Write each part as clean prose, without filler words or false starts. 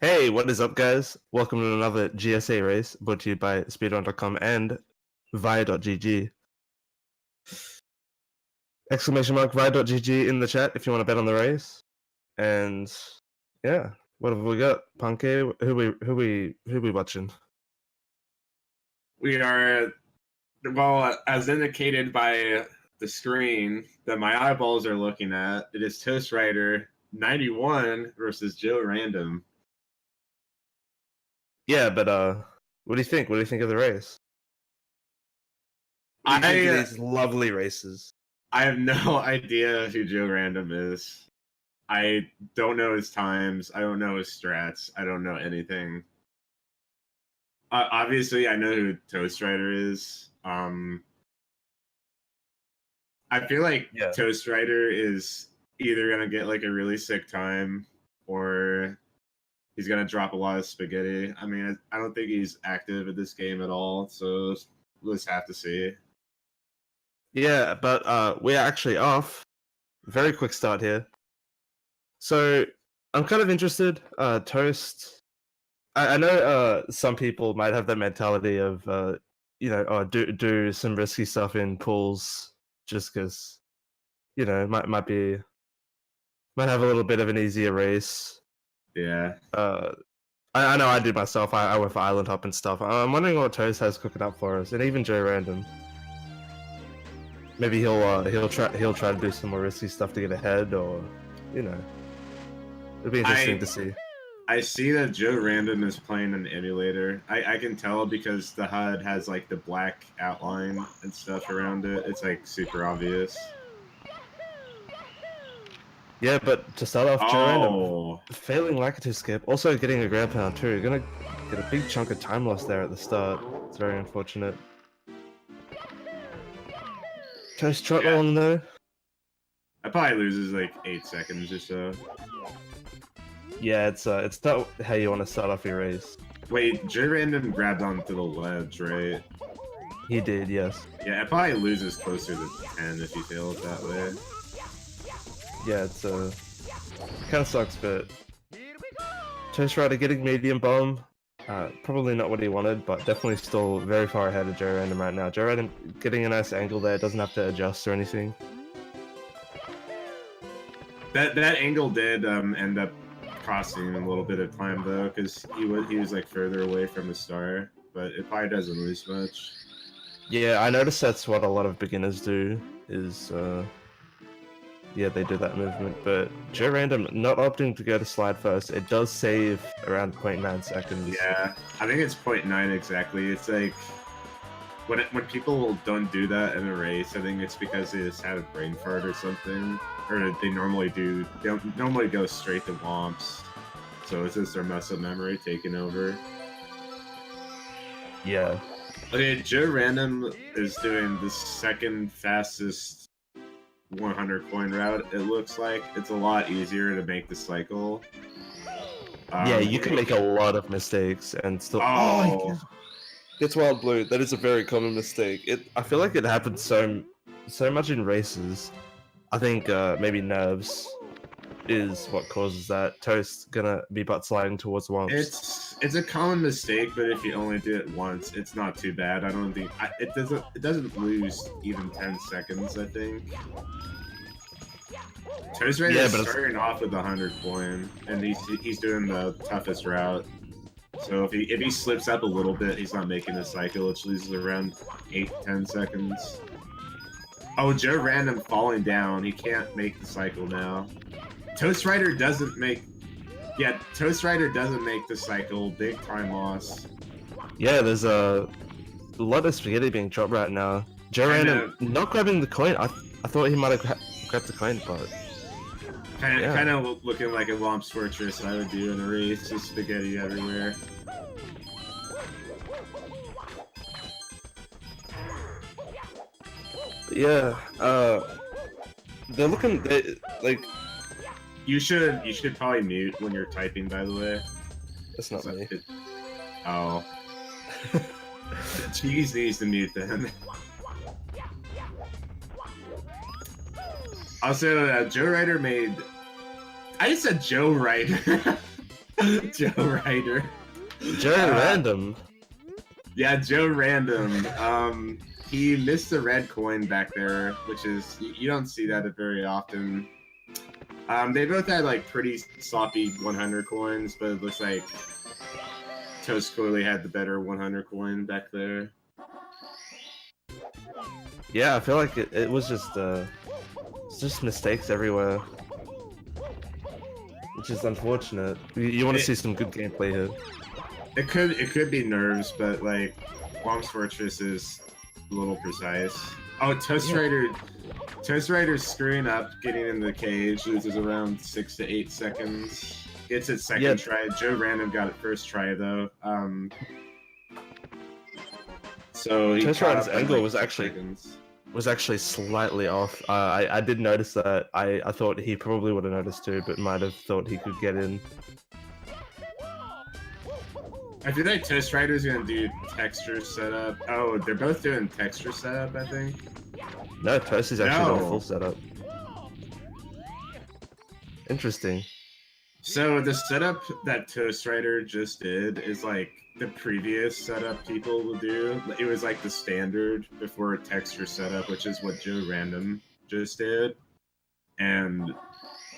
Hey, what is up, guys? Welcome to another GSA race brought to you by Speedrun.com and via.gg. Exclamation mark via.gg in the chat if you want to bet on the race. And yeah, what have we got? Punky, who we watching? We are, well, as indicated by the screen that my eyeballs are looking at, it is toastrider91 versus joerandom. Yeah, but what do you think? What do you think of the race? What do you think of these lovely races? I have no idea who joerandom is. I don't know his times. I don't know his strats. I don't know anything. Obviously, I know who toastrider is. I feel like toastrider is either gonna get like a really sick time or he's gonna drop a lot of spaghetti. I mean, I don't think he's active in this game at all, so we'll just have to see. Yeah, but we're actually off. Very quick start here. So I'm kind of interested. Toast. I know some people might have that mentality of do some risky stuff in pools just because might have a little bit of an easier race. Yeah. I know I did myself. I went for island hop and stuff. I'm wondering what Toast has cooking up for us, and even joerandom. Maybe he'll try to do some more risky stuff to get ahead, or it'll be interesting to see. I see that joerandom is playing an emulator. I can tell because the HUD has like the black outline and stuff around it. It's like super obvious. Yeah, but to start off, joerandom failing Lakitu skip, also getting a ground pound too. You're gonna get a big chunk of time loss there at the start. It's very unfortunate. Toast trot rolling though. That probably loses like 8 seconds or so. Yeah, it's not how you want to start off your race. Wait, joerandom grabbed onto the ledge, right? He did, yes. Yeah, it probably loses closer to 10 if you fail it that way. Yeah, it's kind of sucks, but toastrider getting medium bomb. Probably not what he wanted, but definitely still very far ahead of joerandom right now. joerandom getting a nice angle there, doesn't have to adjust or anything. That angle did end up costing him a little bit of time though, because he was like further away from the star, but it probably doesn't lose much. Yeah, I noticed that's what a lot of beginners do. Is yeah, they do that movement, but joerandom not opting to go to slide first. It does save around 0.9 seconds. Yeah, I think it's 0.9 exactly. It's like when people don't do that in a race, I think it's because they just had a brain fart or something, or they normally do. They don't normally go straight to womps, so it's just their muscle memory taking over. Yeah. Okay, joerandom is doing the second fastest 100 coin route. It looks like it's a lot easier to make the cycle. Yeah, you can make a lot of mistakes and still. Oh, it's wild blue. That is a very common mistake. I feel like it happens so much in races. I think maybe nerves is what causes that. Toast gonna be butt sliding towards womps. It's a common mistake, but if you only do it once, it's not too bad. I don't think it doesn't lose even 10 seconds. I think. Toastrider is starting off with 100 coin, and he's doing the toughest route. So if he slips up a little bit, he's not making the cycle, which loses around 8-10 seconds. Oh, joerandom falling down. He can't make the cycle now. Toastrider doesn't make the cycle. Big time loss. Yeah, there's a lot of spaghetti being dropped right now. joerandom not grabbing the coin. I thought he might have grabbed the coin, but kind of looking like a Womp's Fortress I would do in a race. Just spaghetti everywhere. Yeah, they're looking like. You should probably mute when you're typing. By the way, that's not me. Oh, Cheese needs to mute then. Also, Joe Ryder made. I just said Joe Ryder. Joe Ryder. Joe Random. Yeah, Joe Random. He missed a red coin back there, which is you don't see that very often. They both had like pretty sloppy 100 coins, but it looks like Toast clearly had the better 100 coin back there. Yeah, I feel like it was just it's just mistakes everywhere, which is unfortunate. You want to see some good gameplay here. It could be nerves, but like Bombs Fortress is a little precise. Oh, toastrider's screwing up, getting in the cage, loses around 6 to 8 seconds. Gets it second try. Joe Random got it first try though. So toastrider's angle like was actually slightly off. I did notice that. I thought he probably would have noticed too, but might have thought he could get in. I feel like toastrider's gonna do texture setup. Oh, they're both doing texture setup, I think. No, Toast is actually doing full setup. Interesting. So the setup that toastrider just did is like the previous setup people will do. It was like the standard before texture setup, which is what Joe Random just did. And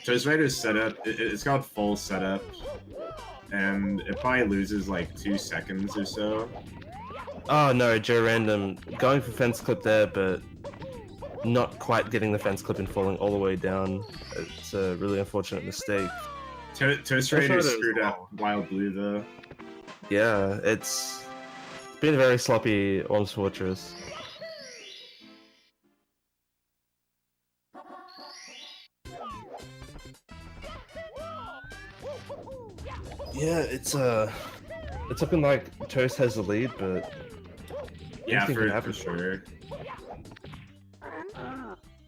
toastrider's setup, it's called full setup. And it probably loses like 2 seconds or so. Oh no, Joe Random going for fence clip there, but not quite getting the fence clip and falling all the way down. It's a really unfortunate mistake. toastrider screwed up Wild Blue though. Yeah, it's been a very sloppy Bombs Fortress. Yeah, it's looking like Toast has the lead, but yeah, for sure.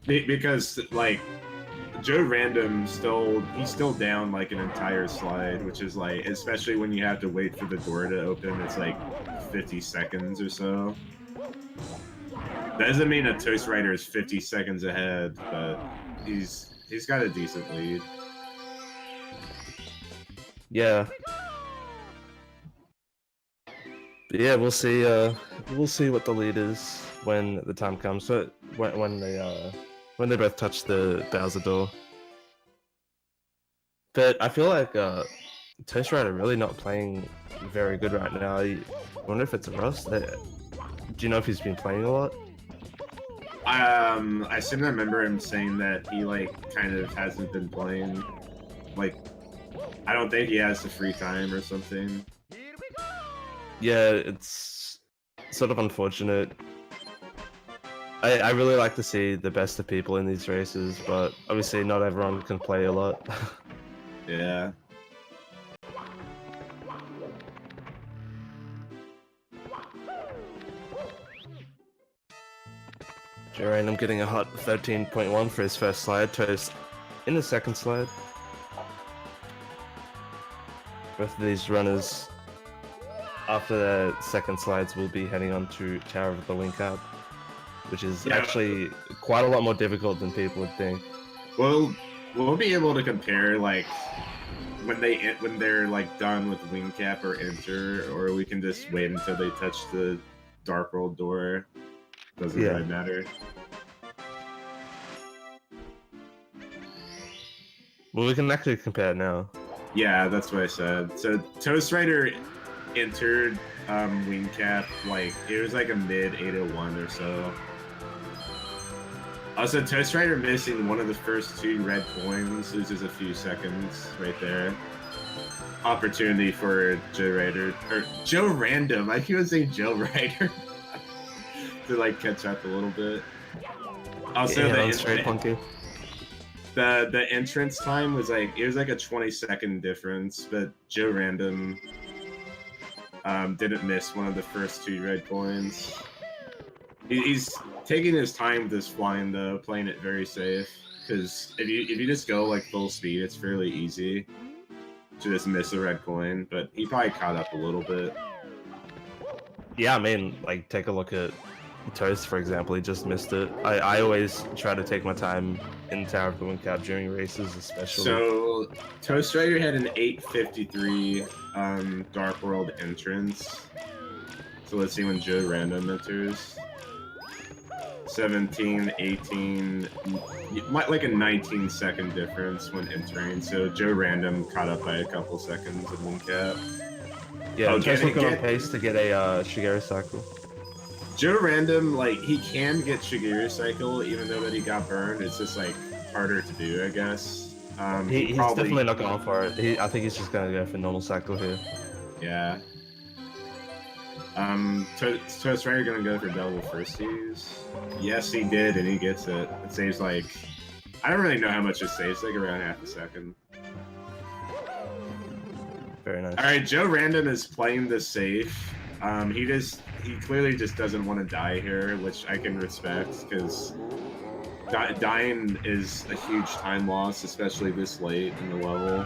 Because like Joe Random he's still down like an entire slide, which is like, especially when you have to wait for the door to open, it's like 50 seconds or so. That doesn't mean that toastrider is 50 seconds ahead, but he's got a decent lead. Yeah. But yeah, we'll see what the lead is when the time comes. So when they both touch the Bowser door. But I feel like toastrider really not playing very good right now. I wonder if it's a rust. Do you know if he's been playing a lot? I seem to remember him saying that he like kind of hasn't been playing. Like, I don't think he has the free time or something. Yeah, it's sort of unfortunate. I really like to see the best of people in these races, but obviously not everyone can play a lot. Yeah. Joe Random getting a hot 13.1 for his first slide. Toast in the second slide. Both of these runners, after their second slides, will be heading on to Tower of the Wing Cap, which is actually quite a lot more difficult than people would think. Well, we'll be able to compare like when they're like done with Wing Cap or Enter, or we can just wait until they touch the Dark World door. Doesn't really matter. Well, we can actually compare now. Yeah, that's what I said. So toastrider entered Wing Cap, like it was like a mid 801 or so. Also, toastrider missing one of the first 2 red coins loses a few seconds right there. Opportunity for Joe Random. I keep on saying Joe Ryder to like catch up a little bit. Also, the entrance time was like, it was like a 20-second difference, but Joe Random didn't miss one of the first 2 red coins. He's taking his time with this flying though, playing it very safe. Because if you just go like full speed, it's fairly easy to just miss a red coin. But he probably caught up a little bit. Yeah, I mean, like take a look at Toast, for example. He just missed it. I always try to take my time in Tower of the Wing Cap during races, especially. So toastrider had an 8:53 Dark World entrance. So let's see when joerandom enters. 17, 18, like a 19-second difference when entering. So joerandom caught up by a couple seconds in Mooncap. Yeah, just looking on pace to get a Shigeru cycle. joerandom, like, he can get Shigeru cycle even though that he got burned. It's just like harder to do, I guess. He's definitely not going for it. I think he's just gonna go for normal cycle here. Yeah. Toastrider gonna go for double firsties. Yes, he did, and he gets it. It saves like, I don't really know how much it saves, like around half a second. Very nice. All right, joerandom is playing this safe. He clearly just doesn't want to die here, which I can respect because dying is a huge time loss, especially this late in the level.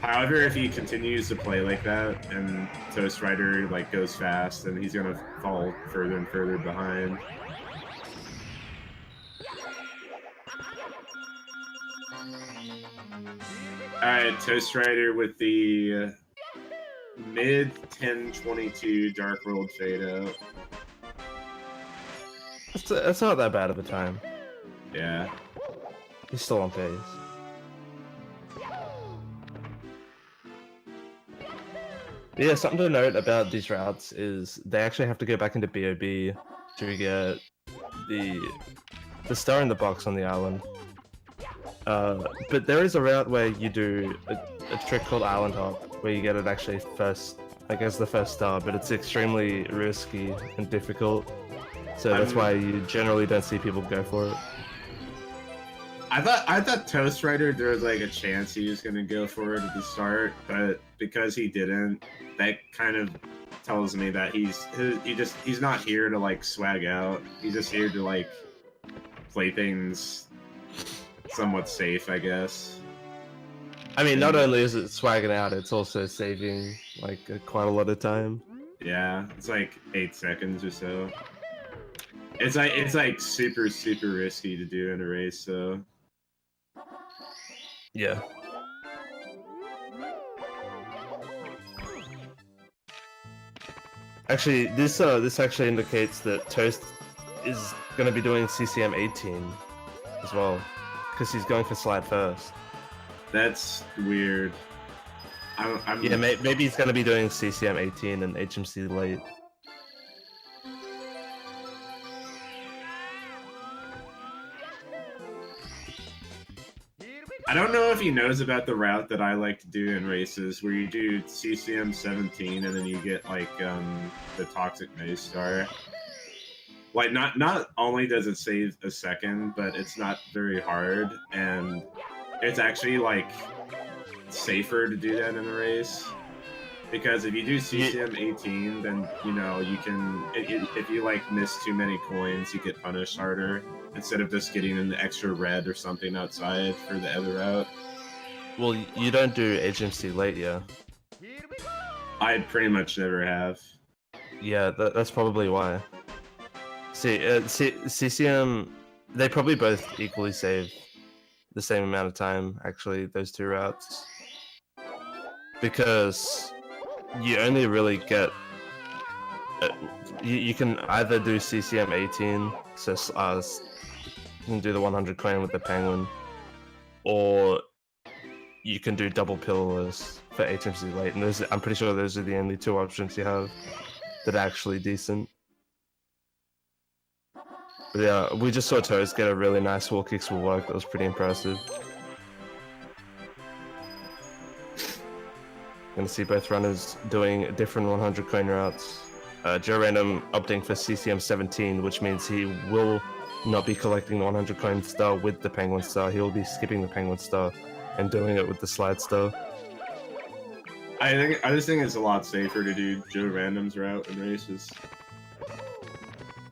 However, if he continues to play like that and toastrider like goes fast, then he's gonna fall further and further behind. Alright, toastrider with the mid 10:22 Dark World fade out. That's not that bad of a time. Yeah. He's still on pace. Yeah, something to note about these routes is they actually have to go back into BOB to get the star in the box on the island. But there is a route where you do a trick called Island Hop, where you get it actually first, I guess the first star, but it's extremely risky and difficult. So that's why you generally don't see people go for it. I thought toastrider there was like a chance he was gonna go for it at the start, but because he didn't, that kind of tells me that he's not here to like swag out. He's just here to like play things somewhat safe, I guess. I mean, not only is it swagging out, it's also saving like quite a lot of time. Yeah, it's like 8 seconds or so. It's like super risky to do in a race, so. Yeah. Actually, this actually indicates that Toast is going to be doing CCM 18 as well, because he's going for slide first. That's weird. Yeah, maybe he's going to be doing CCM 18 and HMC late. I don't know if he knows about the route that I like to do in races, where you do CCM 17 and then you get like the Toxic Maze Star. Like not only does it save a second, but it's not very hard, and it's actually like safer to do that in a race. Because if you do CCM 18, then you know you can. If you like miss too many coins, you get punished harder instead of just getting an extra red or something outside for the other route. Well, you don't do HMC late, yeah? I pretty much never have. Yeah, that's probably why. See, CCM, they probably both equally save the same amount of time, actually, those two routes. Because you only really get... you can either do CCM 18, so you can do the 100 coin with the penguin, or you can do double pillars for HMC late, and I'm pretty sure those are the only two options you have that are actually decent. But yeah, we just saw Toast get a really nice wall kick will work. That was pretty impressive. Gonna see both runners doing different 100 coin routes. joerandom opting for CCM 17, which means he will not be collecting the 100 coin star with the penguin star. He will be skipping the penguin star and doing it with the slide star. I just think it's a lot safer to do joerandom's route in races.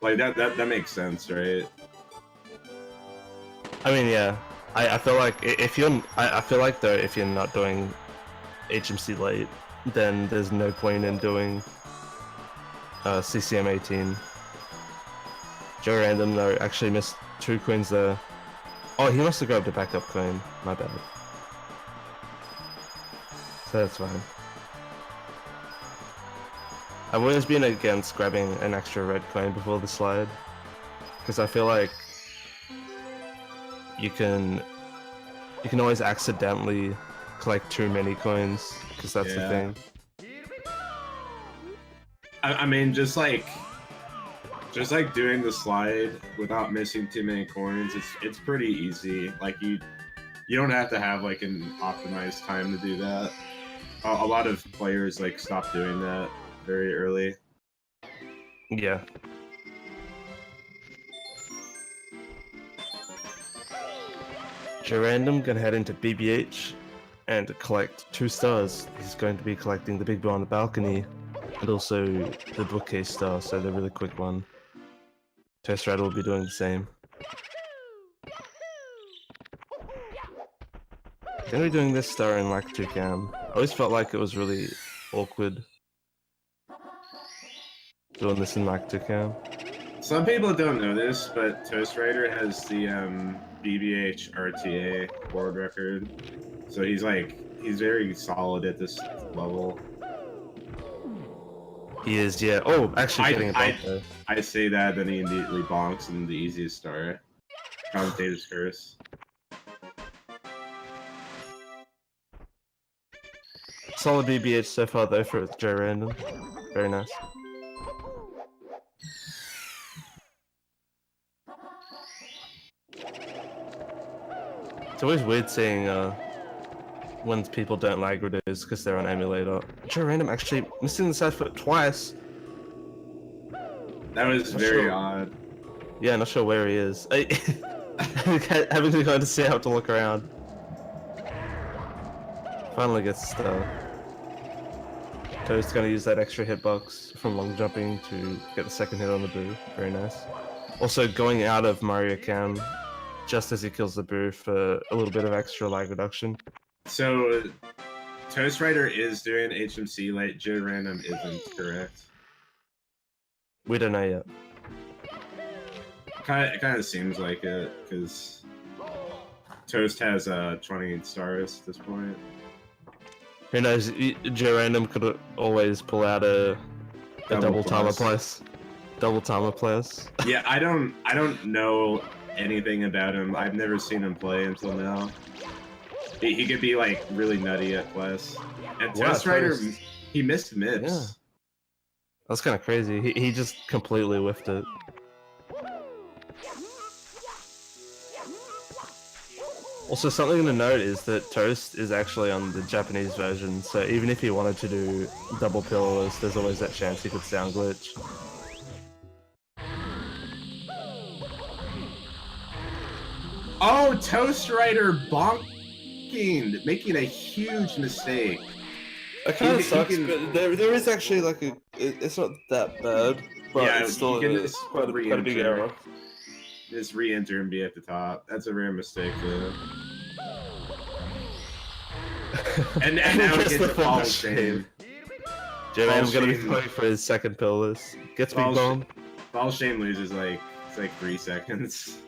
Like that makes sense, right? I mean, yeah. I feel like I feel like though if you're not doing HMC late, then there's no point in doing CCM 18. joerandom though actually missed 2 coins there. Oh, he must have grabbed a backup coin. My bad. So that's fine. I've always been against grabbing an extra red coin before the slide, because I feel like you can always accidentally collect too many coins, because that's the thing. I mean, just like doing the slide without missing too many coins, it's pretty easy. Like you don't have to have like an optimized time to do that. A lot of players like stop doing that very early. Yeah. Joerandom gonna head into BBH and collect 2 stars. He's going to be collecting the big bow on the balcony and also the bookcase star, so the really quick one. Toastrider will be doing the same. Gonna be doing this star in like 2 cam. I always felt like it was really awkward doing this in like 2 cam. Some people don't know this, but toastrider has the BBH RTA world record, so he's very solid at this level. He is, yeah. Oh, actually getting a bump though. I say that, then he immediately bonks in the easiest star. Commentator's curse. Solid BBH so far though for Joerandom. Very nice. It's always weird seeing when people don't like reduce because they're on emulator. Joerandom actually missing the side foot twice. That was very odd. Yeah, not sure where he is. Having to go to see how to look around. Finally gets the star. Toast gonna use that extra hitbox from long jumping to get the second hit on the boo. Very nice. Also going out of Mario Cam just as he kills the boo for a little bit of extra lag reduction. So, toastrider is doing HMC late, Joerandom isn't, correct? We don't know yet. It kind of seems like it, because Toast has 28 stars at this point. Who knows? Joerandom could always pull out a double timer place. Double timer place. Yeah, I don't know anything about him. I've never seen him play until now. He could be like really nutty at plus. And toastrider, he missed mids. Yeah. That's kind of crazy. He just completely whiffed it. Also, something to note is that Toast is actually on the Japanese version, so even if he wanted to do double pillarless, there's always that chance he could sound glitch. Oh, toastrider bonking, making a huge mistake. It kind of sucks, but there is actually like it's not that bad, but yeah, it's still quite a big error. Just re-enter and be at the top. That's a rare mistake, though. and now he gets the fall shame. Joerandom gonna be playing for his second pillarless. Gets big bomb. Fall shame loses like 3 seconds.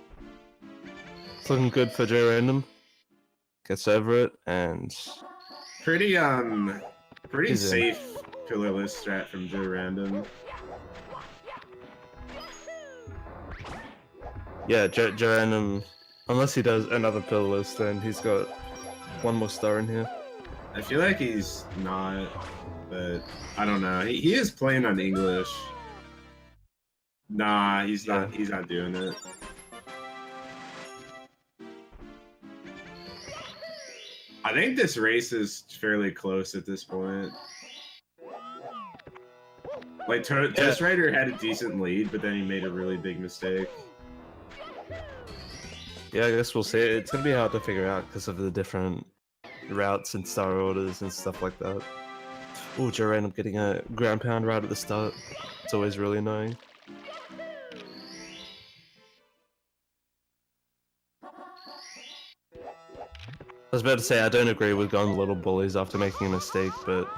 It's looking good for Joerandom. Gets over it and pretty safe pillarless strat from Joerandom. Yeah, Joerandom, unless he does another pillarless, then he's got 1 more star in here. I feel like he's not, but I don't know. He is playing on English. Nah, he's not. He's not doing it. I think this race is fairly close at this point. Like toastrider had a decent lead, but then he made a really big mistake. Yeah, I guess we'll see. It's gonna be hard to figure out because of the different routes and star orders and stuff like that. Ooh, Joerandom getting a ground pound right at the start. It's always really annoying. I was about to say, I don't agree with going little bullies after making a mistake, but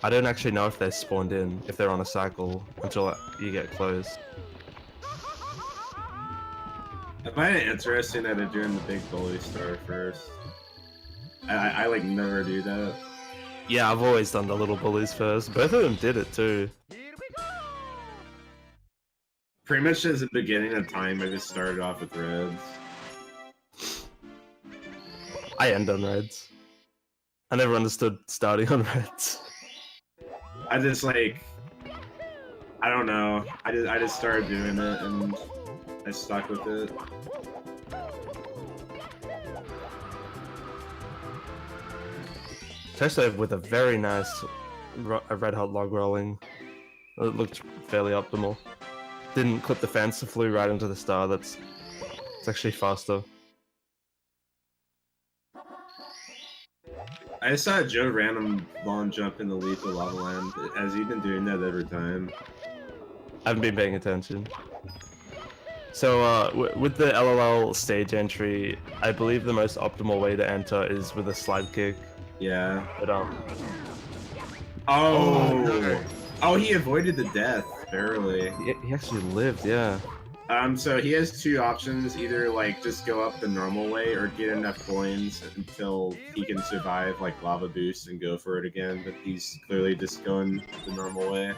I don't actually know if they're spawned in, if they're on a cycle, until you get close. find it interesting that they're doing the big bully star first. I like never do that. Yeah, I've always done the little bullies first. Both of them did it too. Pretty much as the beginning of time, I just started off with reds. I end on reds. I never understood starting on reds. I just like, I don't know. I just started doing it and I stuck with it. Toastrider with a very nice red hot log rolling. It looked fairly optimal. Didn't clip the fence, flew right into the star. It's actually faster. I saw Joe Random long jump in the lead to Lava Land. Has he been doing that every time? I haven't been paying attention. So with the LOL stage entry, I believe the most optimal way to enter is with a slide kick. Yeah. But Oh, he avoided the death barely. he actually lived, yeah. So he has two options: either like just go up the normal way, or get enough coins until he can survive like lava boost and go for it again. But he's clearly just going the normal way.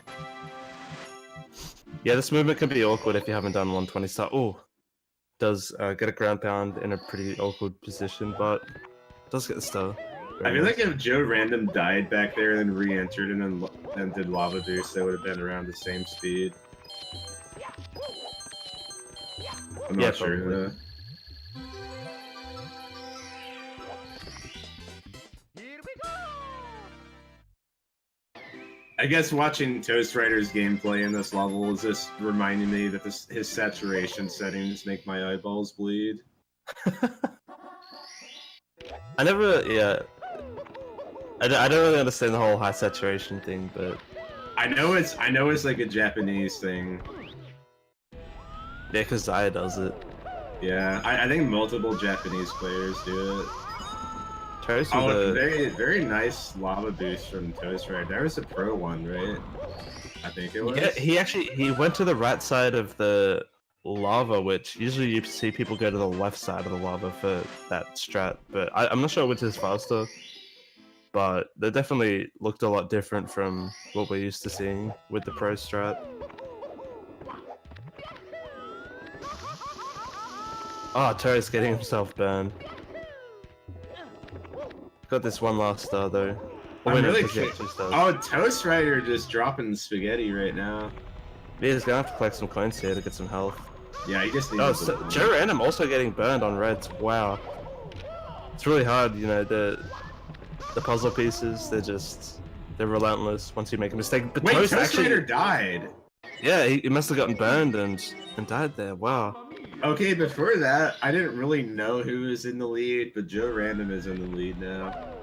Yeah, this movement can be awkward if you haven't done 120 star. Oh, does get a ground pound in a pretty awkward position, but does get the star. I feel like if Joe Random died back there and then re-entered and then did lava boost, they would have been around the same speed. I'm not sure. Probably. I guess watching Toastrider's gameplay in this level is just reminding me that his saturation settings make my eyeballs bleed. I never, yeah. I don't really understand the whole high saturation thing, but I know it's like a Japanese thing. yeah, because Zaya does it. Yeah, I think multiple Japanese players do it. Toast Oh, with very nice lava boost from Toastrider. There was a pro one, right? I think it was. Yeah, he went to the right side of the lava, which usually you see people go to the left side of the lava for that strat, but I'm not sure which is faster. But they definitely looked a lot different from what we're used to seeing with the pro strat. Ah, Terry's getting himself burned. Got this one last star though. I'm really Oh, Toastrider just dropping spaghetti right now. Yeah, he's gonna have to collect some coins here to get some health. Yeah, he just needs. Oh, so joerandom also getting burned on reds. Wow, it's really hard. You know the puzzle pieces. They're relentless once you make a mistake. But wait, Toast Toastrider actually died. Yeah, he must have gotten burned and died there. Wow. Okay, before that, I didn't really know who was in the lead, but Joe Random is in the lead now.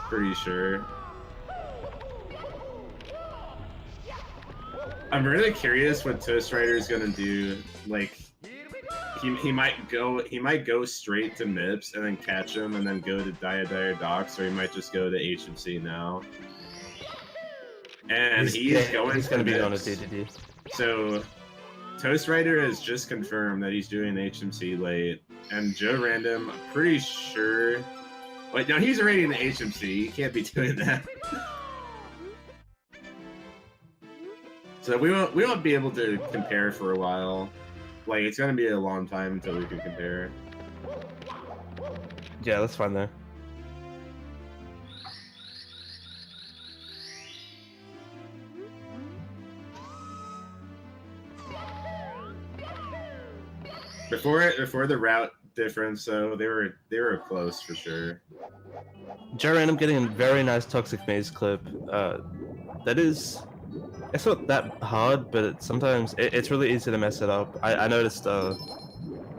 Pretty sure. I'm really curious what Toastrider is gonna do. Like, he might go straight to MIPS and then catch him and then go to Dire Docks, or he might just go to HMC now. And he's gonna be on a DDD. So Toastrider has just confirmed that he's doing HMC late, and Joe Random, I'm pretty sure. Wait, no, he's already in the HMC. He can't be doing that. So we won't be able to compare for a while. Like, it's gonna be a long time until we can compare. Yeah, that's fine there. Before the route difference, so they were close for sure. joerandom getting a very nice toxic maze clip. It's not that hard, but sometimes it's really easy to mess it up. I noticed.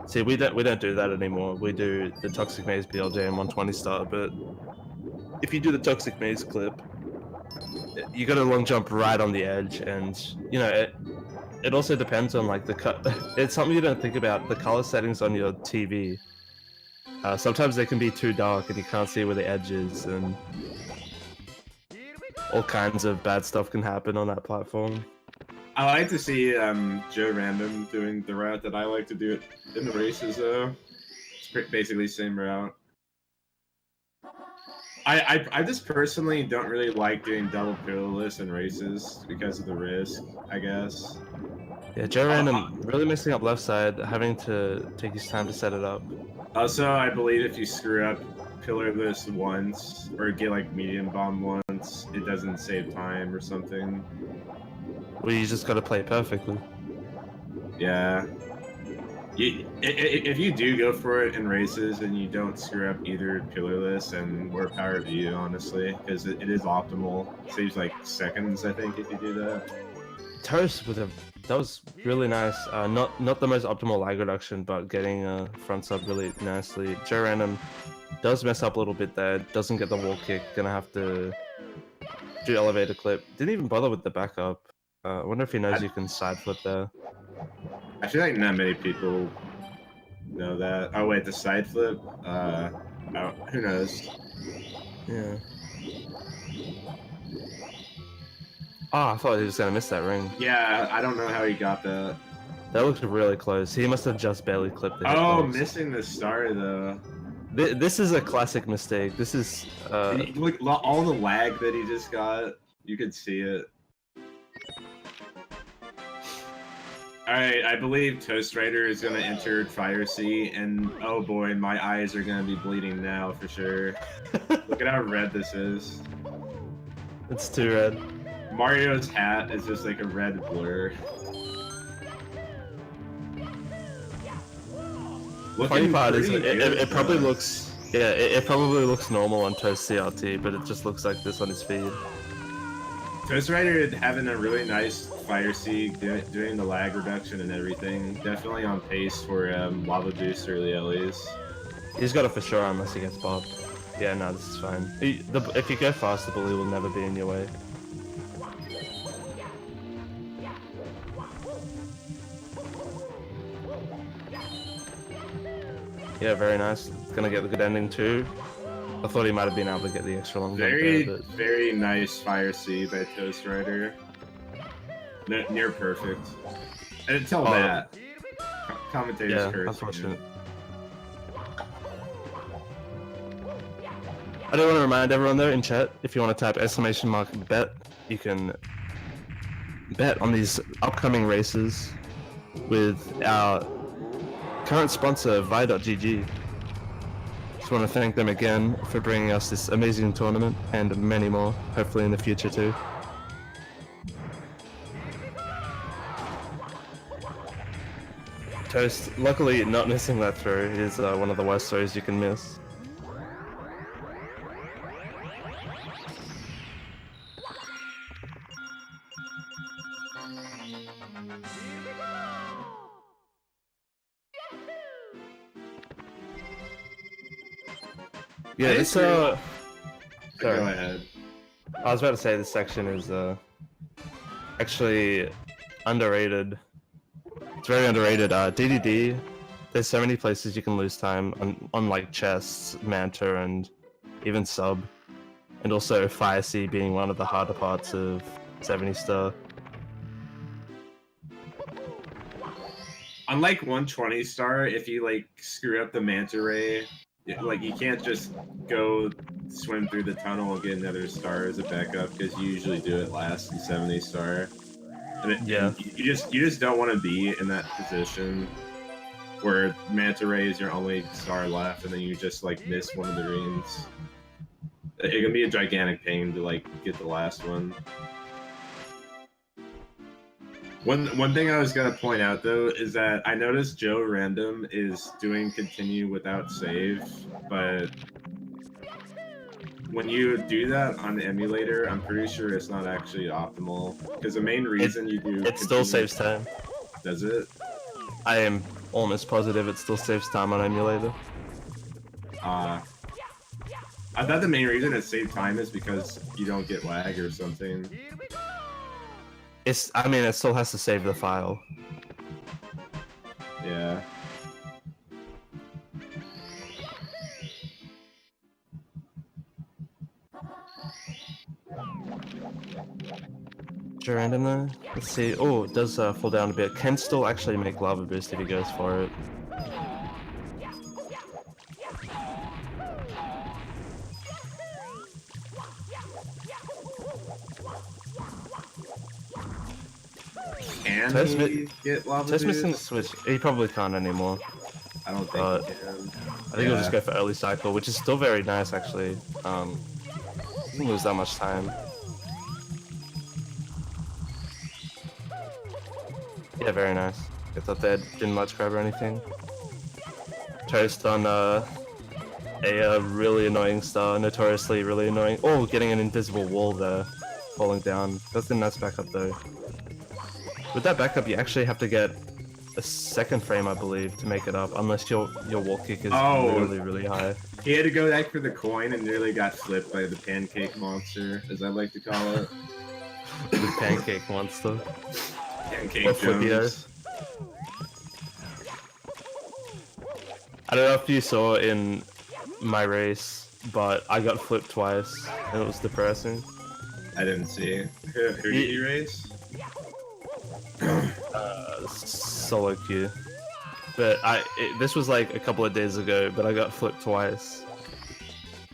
See, we don't do that anymore. We do the toxic maze BLJ and 120 star, but if you do the toxic maze clip, you got a long jump right on the edge, and you know it also depends on like the cut. It's something you don't think about. The color settings on your TV. Sometimes they can be too dark and you can't see where the edge is, and all kinds of bad stuff can happen on that platform. I like to see Joe Random doing the route that I like to do it in the races, though. It's basically the same route. I just personally don't really like doing double pillarless in races because of the risk, I guess. Yeah, Joe Random really messing up left side, having to take his time to set it up. Also, I believe if you screw up pillarless once or get like medium bomb once, it doesn't save time or something. Well, you just got to play perfectly. Yeah. If you do go for it in races and you don't screw up either pillarless, and more power to you, honestly, because it is optimal. It saves like seconds, I think, if you do that. Toast with that was really nice. Not the most optimal lag reduction, but getting a front sub really nicely. Joe Random does mess up a little bit there. Doesn't get the wall kick. Gonna have to do elevator clip. Didn't even bother with the backup. I wonder if he knows you can side flip there. I feel like not many people know that. Oh wait, the side flip? Who knows? Yeah. Oh, I thought he was gonna miss that ring. Yeah, I don't know how he got that. That looked really close. He must have just barely clipped the Oh, hitbox. missing the star though. This is a classic mistake. This is Look, all the lag that he just got. You could see it. Alright, I believe toastrider is gonna enter Fire Sea, and oh boy, my eyes are gonna be bleeding now for sure. Look at how red this is. It's too red. Mario's hat is just like a red blur. Funny part is pretty it probably good. looks it probably looks normal on Toast CRT, but it just looks like this on his feed. toastrider having a really nice Fire Sea, doing the lag reduction and everything. Definitely on pace for Lava Boost early Ellies. He's got it for sure unless he gets bobbed. Yeah, no, this is fine. If you go fast, the bully will never be in your way. Yeah, very nice. It's gonna get the good ending too. I thought he might have been able to get the extra long jump there, but... Very nice Fire Sea by toastrider. Near perfect. And until that, commentators curse. Unfortunate. I do want to remind everyone though in chat, if you want to type !bet, you can bet on these upcoming races with our current sponsor, Vi.gg. Just want to thank them again for bringing us this amazing tournament and many more, hopefully in the future too. Toast, luckily not missing that throw is one of the worst throws you can miss. Yeah, this Go sorry. ahead. I was about to say this section is actually underrated. It's very underrated. DDD, there's so many places you can lose time on like chests, Manta, and even sub. And also Fire Sea being one of the harder parts of 70 star. Unlike 120 star, if you like screw up the manta ray, like you can't just go swim through the tunnel and get another star as a backup, because you usually do it last in 70 star. And you just don't want to be in that position where manta ray is your only star left, and then you just like miss one of the rings. It can be a gigantic pain to like get the last one. One thing I was gonna point out though is that I noticed Joe Random is doing continue without save, but when you do that on the emulator, I'm pretty sure it's not actually optimal, because the main reason you do it still saves time. Does it? I am almost positive it still saves time on emulator. I thought the main reason it saved time is because you don't get lag or something. I mean, it still has to save the file. Yeah. Joerandom though. Let's see. Oh, it does fall down a bit. Can still actually make lava boost if he goes for it. Can Toast he get lava Toast missing the boost? switch. He probably can't anymore. I don't think he can. I think he'll just go for early cycle, which is still very nice actually. Doesn't lose that much time. Yeah, very nice. Gets up there, didn't much grab or anything. Toast on a really annoying star, notoriously really annoying. Oh, getting an invisible wall there, falling down. That's a nice backup though. With that backup, you actually have to get a second frame, I believe, to make it up, unless your wall kick is really high. He had to go back for the coin and nearly got flipped by the pancake monster, as I like to call it. The pancake monster. Pancake Jones. I don't know if you saw in my race, but I got flipped twice, and it was depressing. I didn't see. Who did you race? Solo queue. But this was like a couple of days ago, but I got flipped twice.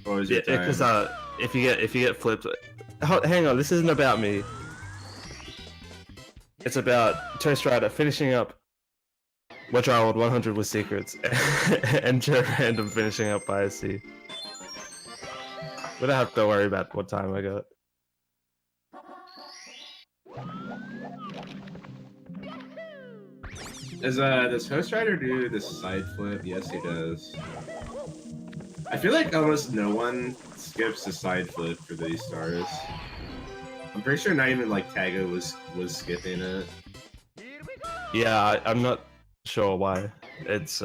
What was your time? Because if you get flipped, hang on, this isn't about me. It's about toastrider finishing up Wedge Wild 100 with secrets and joerandom finishing up by IC. We don't have to worry about what time I got. Does toastrider do the side flip? Yes, he does. I feel like almost no one skips the side flip for these stars. I'm pretty sure not even like Tago was skipping it. Yeah, I'm not sure why. It's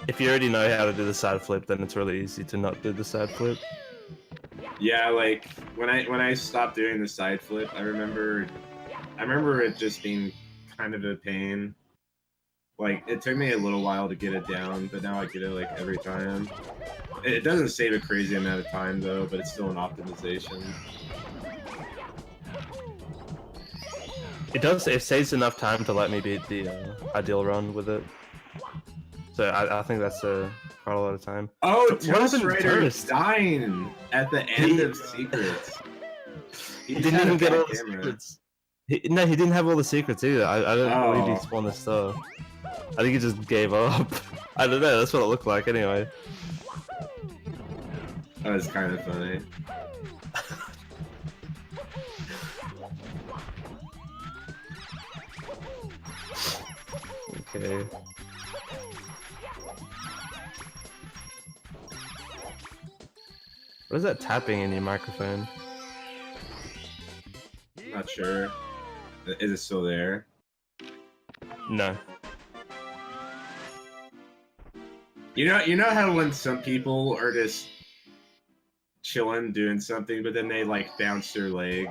if you already know how to do the side flip, then it's really easy to not do the side flip. Yeah, like when I stopped doing the side flip, I remember it just being kind of a pain. Like it took me a little while to get it down, but now I get it like every time. It doesn't save a crazy amount of time though, but it's still an optimization. It saves enough time to let me beat the ideal run with it. So I think that's quite a lot of time. Oh, toastrider dying at the end of secrets. He didn't even get all the secrets. No, he didn't have all the secrets either. I don't believe he spawned the star. I think he just gave up. I don't know, that's what it looked like anyway. That was kind of funny. Okay. What is that tapping in your microphone? Not sure. Is it still there? No. You know how when some people are just chilling doing something, but then they like bounce their leg,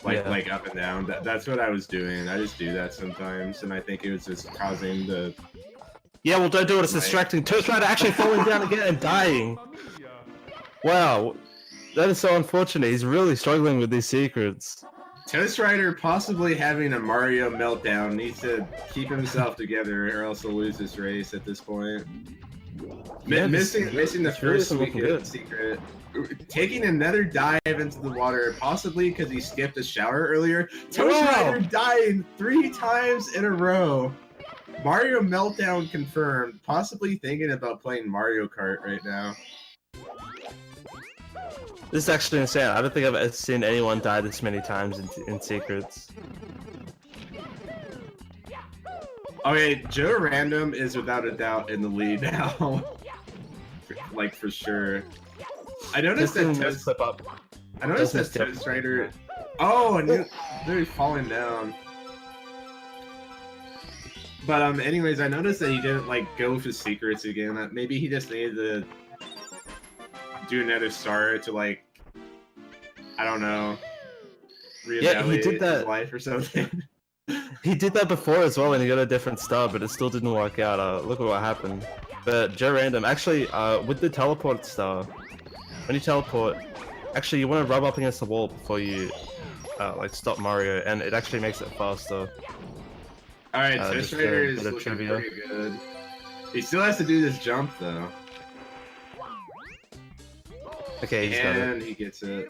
like up and down. That's what I was doing. I just do that sometimes, and I think it was just causing the. Yeah, well, don't do it. It's distracting. toastrider actually falling down again and dying. Wow, that is so unfortunate. He's really struggling with these secrets. toastrider possibly having a Mario meltdown needs to keep himself together, or else he'll lose this race at this point. Yeah, missing the first weekend secret, taking another dive into the water, possibly because he skipped a shower earlier. toastrider dying 3 times in a row. Mario meltdown confirmed. Possibly thinking about playing Mario Kart right now. This is actually insane. I don't think I've ever seen anyone die this many times in secrets. Okay, joerandom is without a doubt in the lead now. Like for sure. I noticed that toastrider. Oh, and they're falling down. But anyways, I noticed that he didn't like go for secrets again. Maybe he just needed to do another star to like, I don't know, reevaluate his life or something. He did that before as well, and he got a different star, but it still didn't work out. Look at what happened. But joerandom, actually, with the teleport star, when you teleport, Actually, you want to rub up against the wall before you like stop Mario, and it actually makes it faster. Alright, Just a toastrider is bit of looking trivia. pretty good. He still has to do this jump though. Okay, he's got it. And he gets it.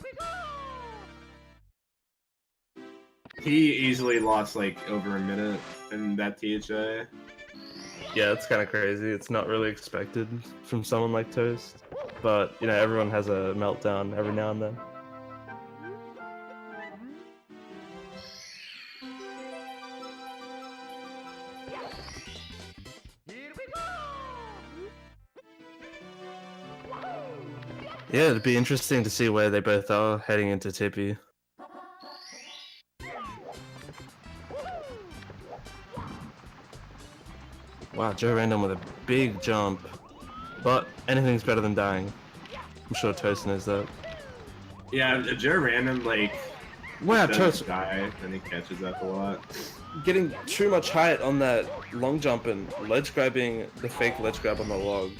He easily lost like over a minute in that THA. Yeah, it's kind of crazy. It's not really expected from someone like Toast, but you know, everyone has a meltdown every now and then. Yeah, it'd be interesting to see where they both are heading into Tippy. Wow, Joe Random with a big jump. But anything's better than dying. I'm sure Toast knows that. Yeah, Joe Random like Wow, doesn't Toast die and he catches up a lot. getting too much height on that long jump and ledge grabbing the fake ledge grab on the log.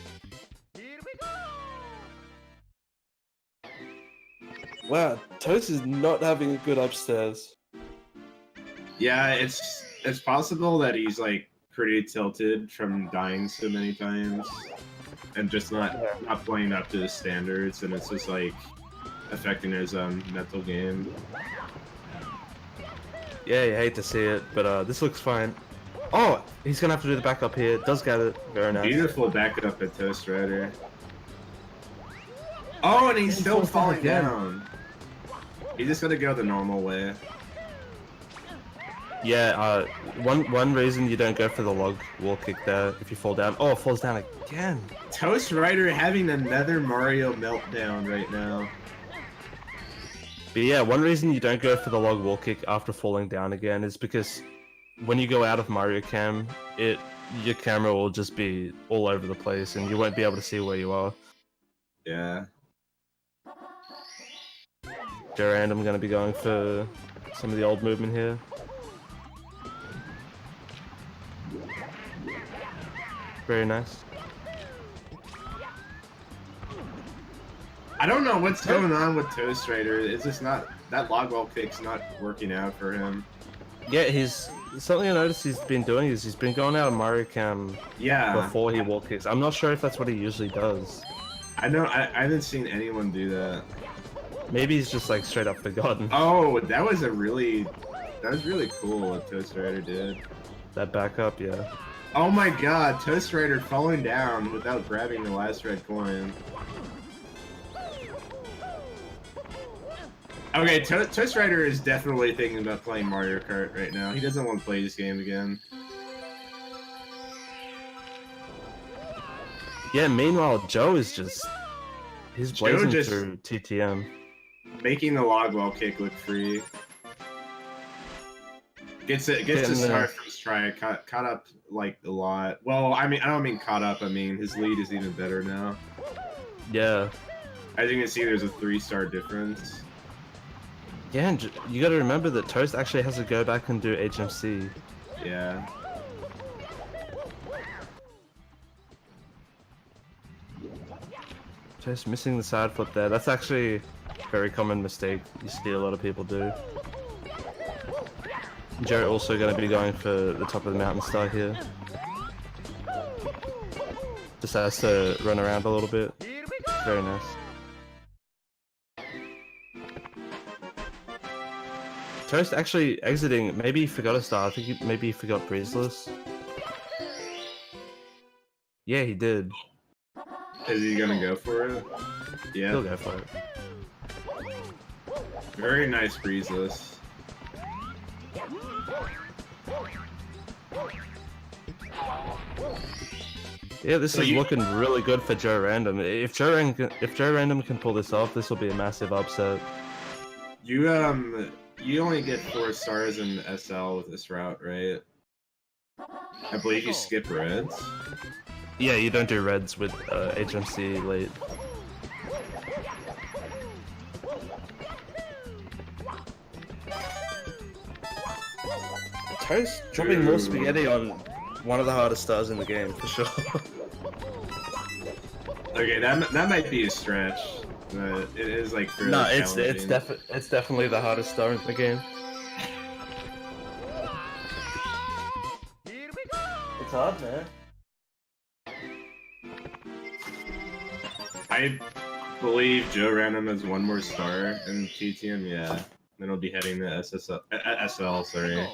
Wow, Toast is not having a good upstairs. Yeah, it's possible that he's like pretty tilted from dying so many times and just not playing up to his standards, and it's just like affecting his mental game. Yeah, you hate to see it, but this looks fine. Oh, he's gonna have to do the backup here. Does get it. Very nice. Beautiful backup at toastrider. Oh, and he's still falls down falling again. down. He's just gonna go the normal way. Yeah, one reason you don't go for the log wall kick there if you fall down. Oh, it falls down again. Toastrider having another Mario meltdown right now. But yeah, one reason you don't go for the log wall kick after falling down again is because when you go out of Mario Cam, your camera will just be all over the place and you won't be able to see where you are. Yeah. Joerandom gonna be going for some of the old movement here. Very nice. I don't know what's going on with Toastrider. It's just not, that log wall kick's not working out for him. Yeah, something I noticed he's been doing is he's been going out of Mario Cam before he wall kicks. I'm not sure if that's what he usually does. I haven't seen anyone do that. Maybe he's just like straight up forgotten. Oh, that was really cool what Toastrider did. That backup, yeah. Oh my god, Toastrider falling down without grabbing the last red coin. Okay, Toastrider is definitely thinking about playing Mario Kart right now. He doesn't want to play this game again. Yeah, meanwhile, Joe is just... He's blazing just through TTM. Making the log wall kick look free. Gets to start from stride. Caught up like a lot. Well, I mean, I don't mean caught up. I mean his lead is even better now. Yeah. As you can see, there's a 3-star difference. Yeah, and you gotta remember that Toast actually has to go back and do HMC. Yeah. Toast missing the side flip there. That's actually a very common mistake you see a lot of people do. Joe also going to be going for the top of the mountain star here. Just has to run around a little bit. Very nice. Toast actually exiting. Maybe he forgot a star. I think maybe he forgot Breezeless. Yeah, he did. Is he gonna go for it? Yeah. He'll go for it. Very nice Breezeless. Yeah, this is looking really good for Joe Random. If Joe Random can pull this off, this will be a massive upset. You only get 4 stars in SL with this route, right? I believe you skip reds. Yeah, you don't do reds with HMC late. Toast dropping more spaghetti on one of the hardest stars in the game, for sure. Okay, that might be a stretch. but it is like fairly No, challenging. it's definitely the hardest star in the game. It's hard, man. I believe Joe Random has one more star in TTM, yeah. Then he'll be heading to SL, sorry.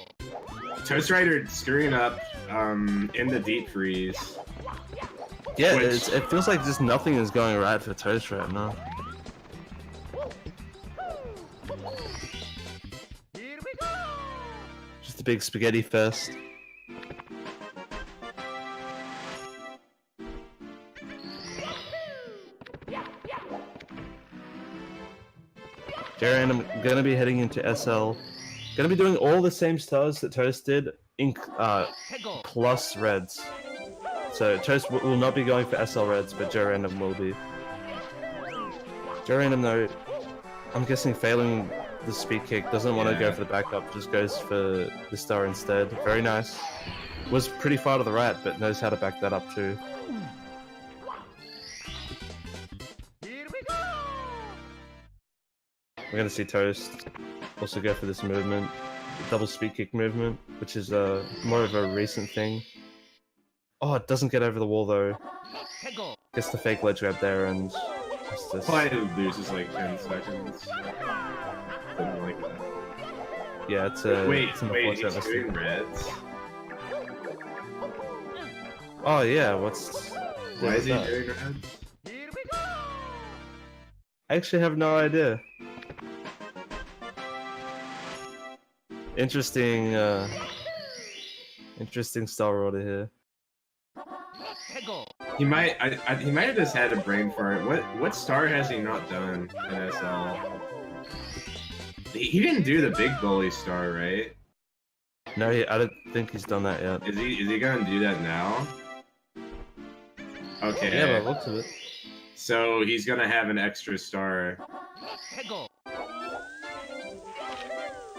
Toastrider screwing up in the deep freeze. Yeah, Which- it feels like just nothing is going right for Toast right now. Just a big spaghetti fest. Jerry and I'm gonna be heading into SL. Gonna be doing all the same stars that Toast did, plus reds. So Toast will not be going for SL reds, but Joe Random will be. Joe Random though, I'm guessing failing the speed kick, doesn't want to go for the backup, just goes for the star instead. Very nice. Was pretty far to the right, but knows how to back that up too. We're gonna see Toast also go for this movement, the double speed kick movement, which is more of a recent thing. Oh, it doesn't get over the wall though. Gets the fake ledge grab there and just Probably loses like 10 seconds. Something like that. yeah, it's a Wait, it's an he's unfortunate doing mistake. reds? Oh yeah, what's Why is he that? doing reds? I actually have no idea. Interesting interesting star order here. He might have just had a brain fart. What star has he not done in SL? He didn't do the big bully star, right? No, I don't think he's done that yet. Is he gonna do that now? Okay. Yeah, but looks of it. So he's gonna have an extra star.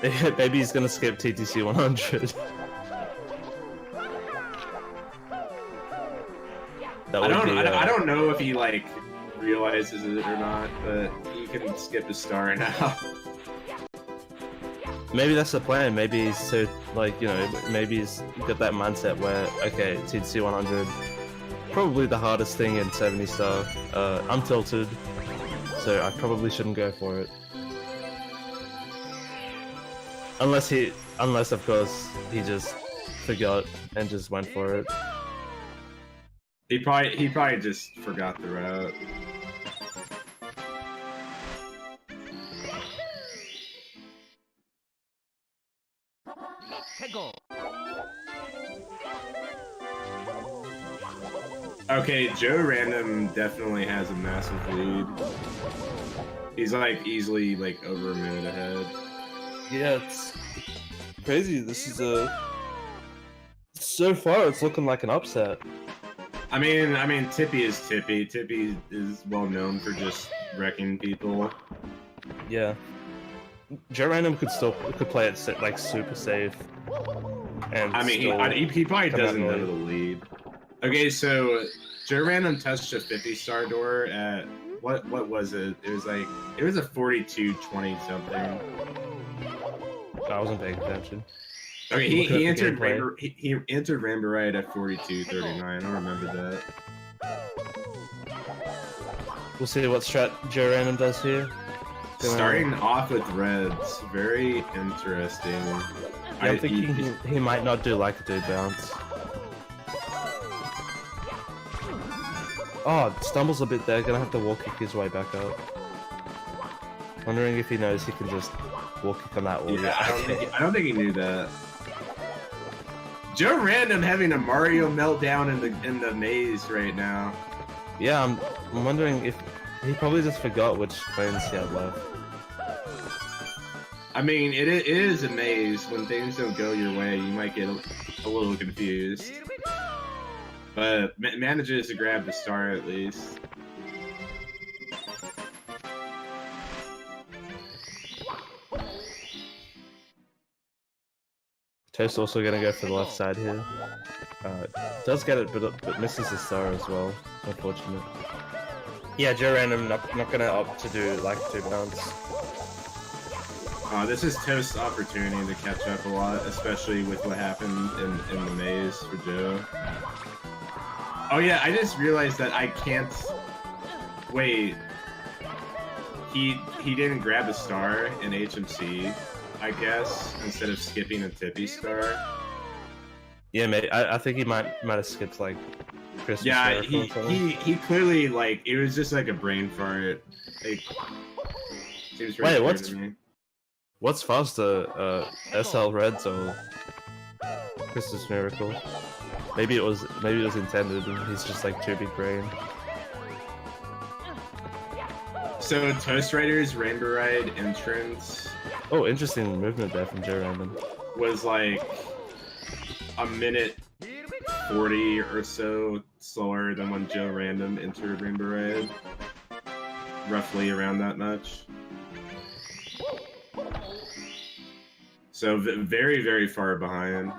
Maybe he's gonna skip TTC 100. I don't know if he like realizes it or not, but he can skip his star now. Maybe that's the plan. Maybe he's so like maybe he's got that mindset where okay, TTC 100, probably the hardest thing in 70 star. I'm tilted, so I probably shouldn't go for it. Unless of course he just forgot and just went for it. He probably just forgot the route. Okay, Joe Random definitely has a massive lead. He's like easily like over a minute ahead. Yeah, it's crazy. This is so far it's looking like an upset. I mean, Tippy is Tippy. Tippy is well known for just wrecking people. Yeah, Joe Random could play it like super safe. And I mean, he probably doesn't know the lead. Okay, so Joe Random touched a 50-star door at what was it? It was a 42-20 something. I wasn't paying attention. Okay, he entered Rambo right at 42-39. I don't remember that. We'll see what strat Joe Random does here. Starting off with reds, very interesting. Yeah, I'm thinking he might not do like a dude bounce. Oh, stumbles a bit there, gonna have to wall kick his way back up. Wondering if he knows he can just wall kick on that wall. Yeah, I don't think he knew that. Joe Random having a Mario meltdown in the maze right now. Yeah, I'm wondering if he probably just forgot which lanes he had left. I mean, it is a maze. When things don't go your way, you might get a little confused. But manages to grab the star at least. Toast also gonna go for the left side here. Does get it, but misses the star as well. Unfortunate. Yeah, Joe Random not gonna opt to do like 2 bounds. This is Toast's opportunity to catch up a lot, especially with what happened in the maze for Joe. Oh yeah, I just realized that I can't... Wait. He didn't grab a star in HMC, I guess, instead of skipping a Tippy star. Yeah, mate. I think he might have skipped like Christmas. Yeah, he clearly, like, it was just like a brain fart. Like, seems wait, clear to me. What's faster, SL Reds or Christmas Miracle? Maybe it was intended and he's just like too big brain. So toastrider's Rainbow Ride entrance. Oh, interesting movement there from Joe Random. Was like a minute 40 or so slower than when Joe Random entered Rainbow Ride. Roughly around that much. So very, very far behind.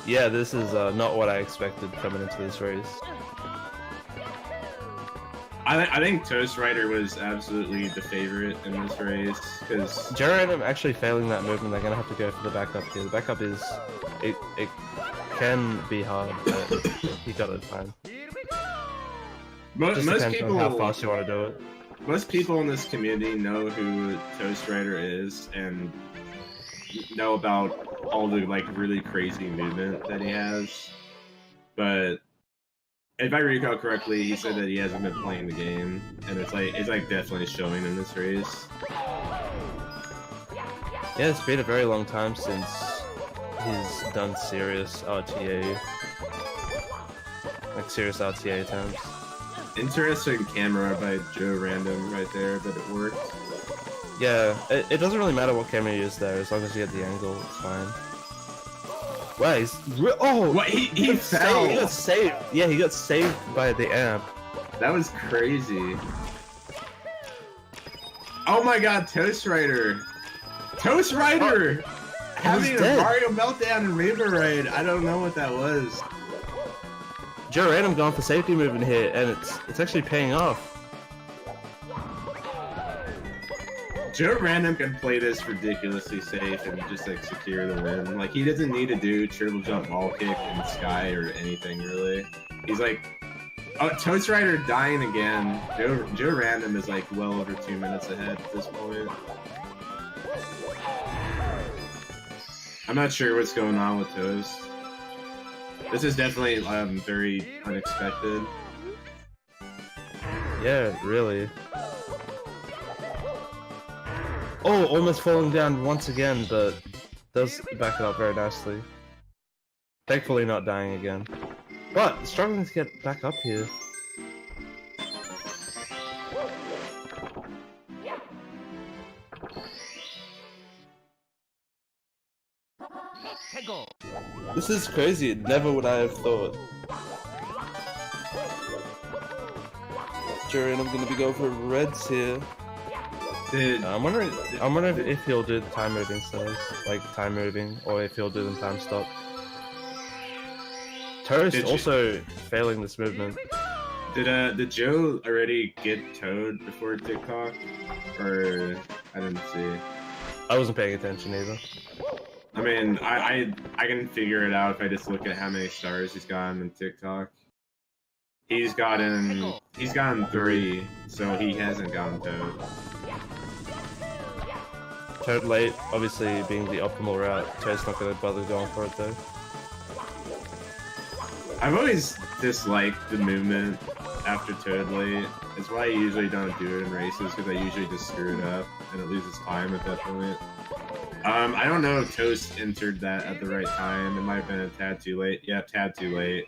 Yeah, this is not what I expected coming into this race. I think toastrider was absolutely the favorite in this race because Joe Random actually failing that movement. They're gonna have to go for the backup here. The backup is it can be hard, but he got it fine. Most people, on how fast you want to do it. Most people in this community know who toastrider is and know about all the like really crazy movement that he has, but if I recall correctly, he said that he hasn't been playing the game, and it's like definitely showing in this race. Yeah, it's been a very long time since he's done serious RTA, like serious RTA attempts. Interesting camera by Joe Random right there, but it worked. Yeah, it doesn't really matter what camera you use there, as long as you get the angle, it's fine. Wow, he's what he fell. He got saved. Yeah, he got saved by the amp. That was crazy. Oh my god, toastrider! Toastrider! Having a Mario meltdown in Rainbow Ride. I don't know what that was. Joe Random going for safety movement here, and it's actually paying off. Joe Random can play this ridiculously safe and just like secure the win. Like he doesn't need to do triple jump ball kick in the sky or anything really. He's like, oh, toastrider dying again. Joe Random is like well over 2 minutes ahead at this point. I'm not sure what's going on with Toast. This is definitely very unexpected. Yeah, really. Oh, almost falling down once again, but does back it up very nicely. Thankfully not dying again. But struggling to get back up here. This is crazy, never would I have thought. Jerry, and I'm gonna be going for reds here. I'm wondering if he'll do the time moving stars, like time moving, or if he'll do them time stop. Toast also failing this movement. Did Joe already get Toad before TikTok? Or I didn't see. I wasn't paying attention either. I mean, I can figure it out if I just look at how many stars he's gotten in TikTok. He's gotten 3, so he hasn't gotten Toad. Toad late, obviously being the optimal route. Toad's not gonna bother going for it though. I've always disliked the movement after Toad late. It's why I usually don't do it in races, because I usually just screw it up and it loses time at that point. I don't know if Toast entered that at the right time. It might have been a tad too late. Yeah, tad too late.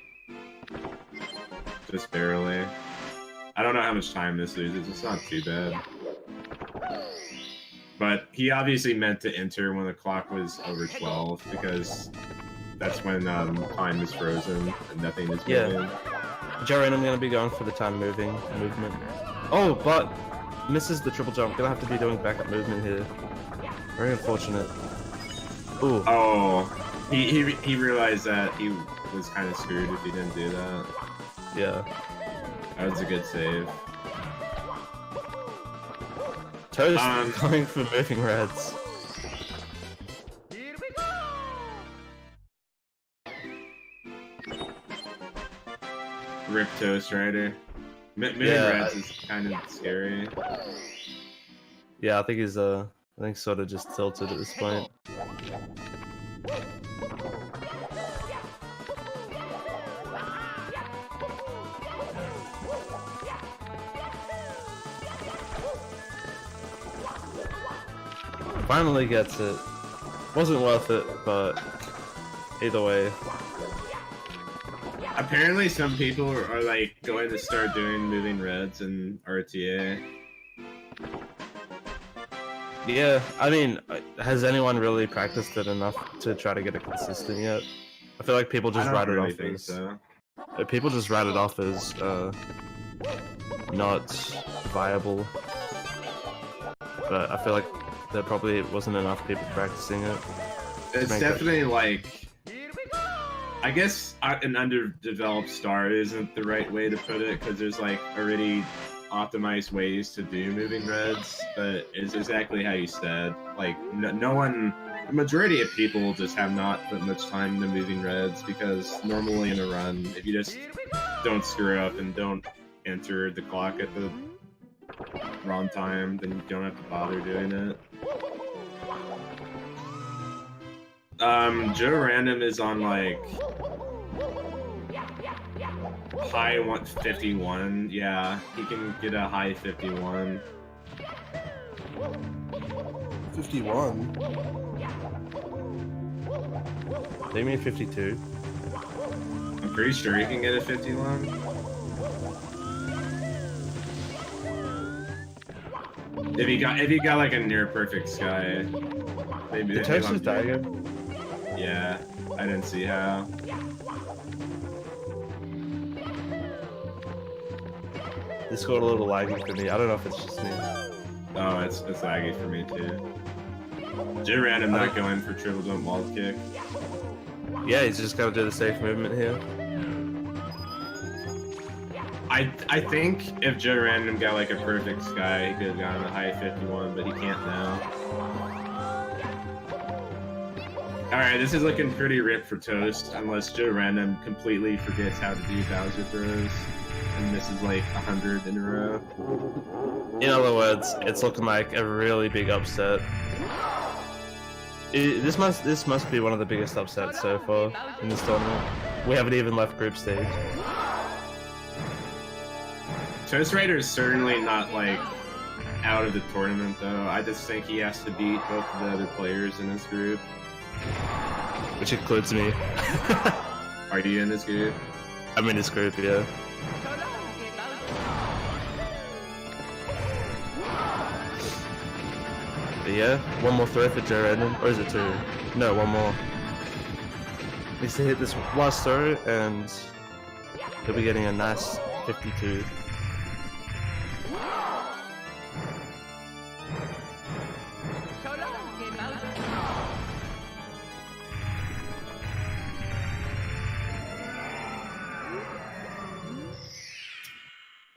Just barely. I don't know how much time this loses. It's not too bad. But he obviously meant to enter when the clock was over 12, because that's when time is frozen and nothing is moving. Yeah. Joe, I'm gonna be going for the time movement. Oh, but misses the triple jump. Gonna have to be doing backup movement here. Very unfortunate. Ooh. Oh, he realized that he was kind of screwed if he didn't do that. Yeah. That was a good save. Toast going for moving reds. Rip toastrider. Moving reds is kind of scary. Yeah, I think he's sort of just tilted at this point. Finally gets it. Wasn't worth it, but either way. Apparently some people are like going to start doing moving reds in RTA. Yeah, I mean, has anyone really practiced it enough to try to get it consistent yet? I feel like people just write it off as so. People just write it off as not viable. But I feel like there probably wasn't enough people practicing it. It's definitely like, I guess an underdeveloped star isn't the right way to put it, because there's like already optimized ways to do moving reds, but it's exactly how you said. Like no one, the majority of people just have not put much time into moving reds, because normally in a run, if you just don't screw up and don't enter the clock at the wrong time, then you don't have to bother doing it. joerandom is on like high 51. Yeah, he can get a high 51. 51? They mean 52. I'm pretty sure he can get a 51. If he got like a near perfect sky, maybe. The toast is dagger. Yeah, I didn't see how. This got a little laggy for me. I don't know if it's just me. Oh, it's laggy for me too. joerandom not going for triple jump wall kick. Yeah, he's just gotta do the safe movement here. I think if joerandom got like a perfect sky, he could have gotten a high 51, but he can't now. Alright, this is looking pretty ripped for Toast, unless joerandom completely forgets how to do Bowser throws, and this is like 100 in a row. In other words, it's looking like a really big upset. This must be one of the biggest upsets so far in this tournament. We haven't even left group stage. toastrider is certainly not like out of the tournament though. I just think he has to beat both of the other players in this group. Which includes me. Are you in this group? I'm in this group, yeah. But yeah, one more throw for joerandom, or is it two? No, one more. Needs to hit this last throw, and he'll be getting a nice 52.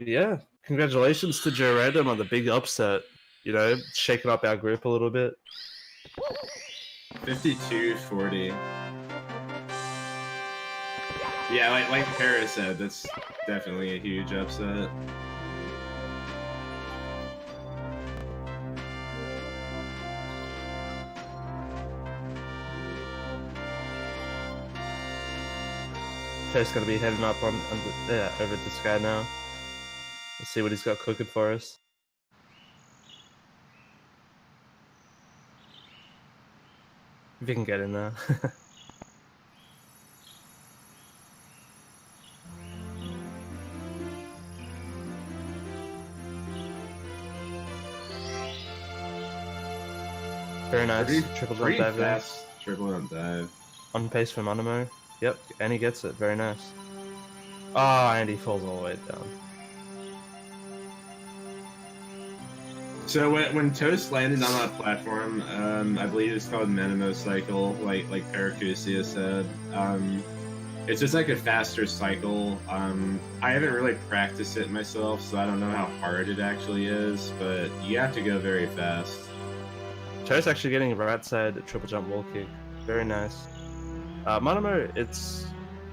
Yeah, congratulations to joerandom on the big upset. You know, shaking up our group a little bit. 52-40. Yeah, like Paris said, that's definitely a huge upset. Joe's gonna be heading up over to Sky now. Let's see what he's got cooking for us. If you can get in there. Very nice. Triple jump dive there. Triple jump dive. On pace for Monimo. Yep, and he gets it. Very nice. Oh, and he falls all the way down. So when Toast landed on that platform, I believe it's called Menemo Cycle, like Paracusia said. It's just like a faster cycle. I haven't really practiced it myself, so I don't know how hard it actually is, but you have to go very fast. Toast actually getting right side triple jump wall kick. Very nice. Monomo,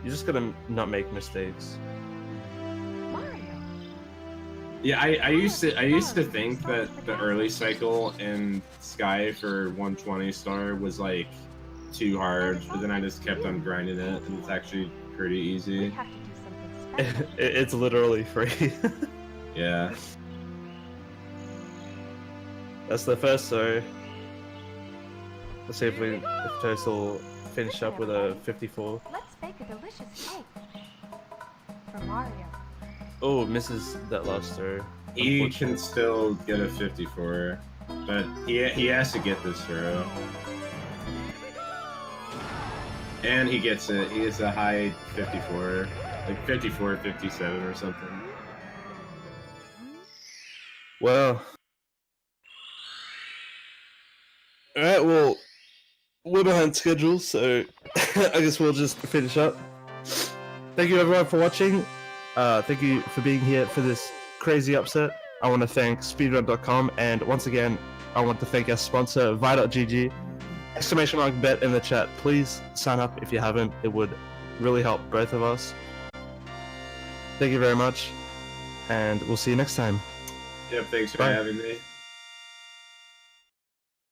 you just gotta not make mistakes. Yeah, I used to think that the early cycle in Sky for 120 star was like too hard, but then I just kept on grinding it, and it's actually pretty easy. It's literally free. Yeah. That's the first, so let's see if Toast will finish up with a 54. Let's bake a delicious cake for Mario. Oh, misses that last throw. He can still get a 54, but he has to get this throw. And he gets it. He gets a high 54, like 54, 57 or something. Well, alright, well, we're behind schedule, so I guess we'll just finish up. Thank you everyone for watching. Thank you for being here for this crazy upset. I want to thank Speedrun.com, and once again, I want to thank our sponsor, Vi.gg. ! Bet in the chat. Please sign up if you haven't. It would really help both of us. Thank you very much, and we'll see you next time. Yep, thanks for Bye. having me.